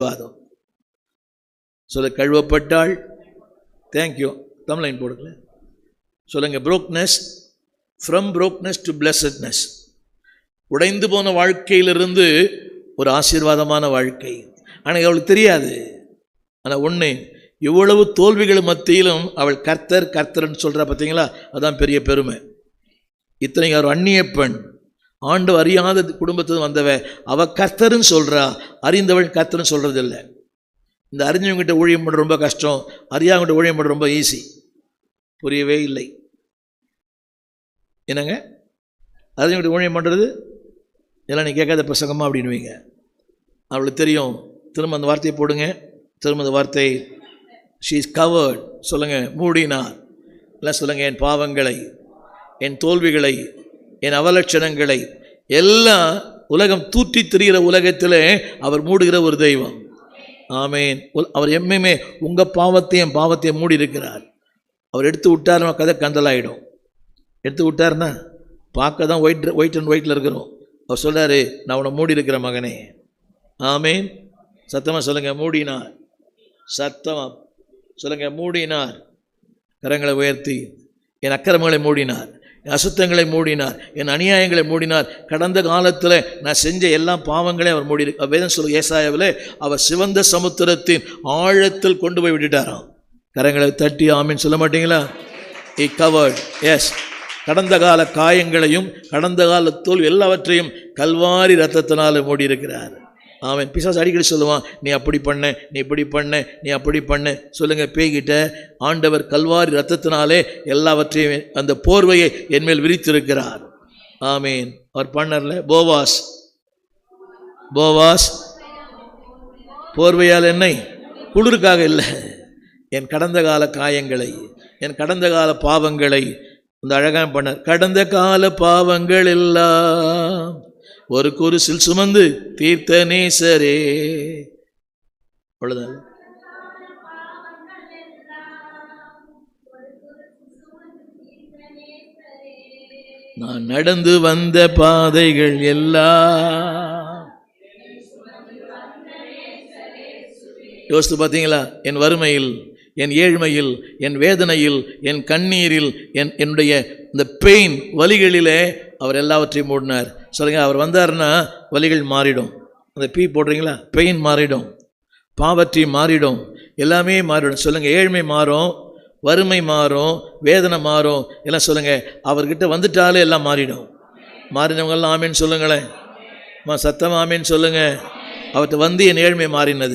வாதம் சொல்ல கழுவப்பட்டாள். தேங்க்யூ. தமிழ்லைன் போடுங்கள சொல்லுங்க. புரோக்னஸ், ஃப்ரம் புரோக்னஸ் டு பிளஸட்னஸ். உடைந்து போன வாழ்க்கையிலிருந்து ஒரு ஆசீர்வாதமான வாழ்க்கை. ஆனால் அவளுக்கு தெரியாது. ஆனால் ஒன்று, இவ்வளவு தோல்விகள் மத்தியிலும் அவள் கர்த்தர் கர்த்தர்ன்னு சொல்கிறா பார்த்தீங்களா, அதான் பெரிய பெருமை. இத்தனை அவர் அந்நிய பெண், ஆண்டு அறியாத குடும்பத்தில் வந்தவ, அவள் கர்த்தர்ன்னு சொல்கிறா. அறிந்தவள் கர்த்தர்ன்னு சொல்கிறது இல்லை. இந்த அறிஞ்சவங்கிட்ட ஊழியம் பண்ணுறது ரொம்ப கஷ்டம், அறியாதவங்கிட்ட ஊழியம் பண்ணுறது ரொம்ப ஈஸி. புரியவே இல்லை. என்னங்க அறிஞ்சவங்கிட்ட ஊழியம் பண்ணுறது எல்லாம் நீ கேட்காத பிரசங்கமாக அப்படின்னுவீங்க. அவளுக்கு தெரியும். திரும்ப அந்த வார்த்தையை போடுங்க. திரும்ப அந்த வார்த்தை, ஷீ இஸ் கவர்ட். சொல்லுங்கள், மூடினார். எல்லாம் சொல்லுங்கள், என் பாவங்களை, என் தோல்விகளை, என் அவலட்சணங்களை எல்லாம் உலகம் தூற்றி திரிகிற உலகத்தில் அவர் மூடுகிற ஒரு தெய்வம். ஆமேன். அவர் எப்பயுமே உங்கள் பாவத்தையும் பாவத்தையும் மூடி இருக்கிறார். அவர் எடுத்து விட்டாருன்னா கதை கந்தலாயிடும். எடுத்து விட்டாருன்னா பார்க்க தான் ஒயிட் அண்ட் ஒயிட்டில் இருக்கிறோம். அவர் சொல்கிறாரு, நான் உன்னை மூடி இருக்கிற மகனே. ஆமேன். சத்தமாக சொல்லுங்கள், மூடினார். சத்தமாக சொல்லுங்கள், மூடினார். கரங்களை உயர்த்தி, என் அக்கிரமங்களை மூடினார், என் அசுத்தங்களை மூடினார், என் அநியாயங்களை மூடினார். கடந்த காலத்தில் நான் செஞ்ச எல்லா பாவங்களையும் அவர் மூடி. வேதம் சொல்லு, ஏசாயாவில் அவர் சிவந்த சமுத்திரத்தின் ஆழத்தில் கொண்டு போய் விட்டுட்டாராம். கரங்களை தட்டி ஆமீன் சொல்ல மாட்டீங்களா? He covered. எஸ், கடந்த கால காயங்களையும் கடந்த கால தோல்வி எல்லாவற்றையும் கல்வாரி ரத்தத்தினால் மூடி இருக்கிறார். ஆமேன். பிசாசு அடிக்கடி சொல்லுவான், நீ அப்படி பண்ண, நீ இப்படி பண்ண, நீ அப்படி பண்ண. சொல்லுங்கள், பேய்கிட்ட ஆண்டவர் கல்வாரி ரத்தத்தினாலே எல்லாவற்றையும் அந்த போர்வையை என்மேல் விரித்திருக்கிறார். ஆமீன். அவர் பண்ணர்ல போவாஸ், போவாஸ் போர்வையால் என்னை, குளிருக்காக இல்லை, என் கடந்த கால காயங்களை, என் கடந்த கால பாவங்களை அந்த அழகாக பண்ணார். கடந்த கால பாவங்கள் எல்லாம் ஒரு குருசில் சுமந்து தீர்த்த நேசரே. அவ்வளோதான். நான் நடந்து வந்த பாதைகள் எல்லாம் யோசித்து பார்த்தீங்களா? என் வறுமையில், என் ஏழ்மையில், என் வேதனையில், என் கண்ணீரில், என்னுடைய இந்த பெயின் வலிகளிலே அவர் எல்லாவற்றையும் மூடினார். சொல்லுங்க, அவர் வந்தார்னா வலிகள் மாறிடும். அந்த பீ போடுறீங்களா, பெயின் மாறிடும், பாவற்றி மாறிடும், எல்லாமே மாறிடும். சொல்லுங்க, ஏழ்மை மாறும், வறுமை மாறும், வேதனை மாறும், எல்லாம் சொல்லுங்க. அவர்கிட்ட வந்துட்டாலே எல்லாம் மாறிடும். மாறினவங்கெல்லாம் ஆமேன்னு சொல்லுங்களேன். சத்தமாக ஆமேன்னு சொல்லுங்க. அவர்கிட்ட வந்து என் ஏழ்மை மாறினது.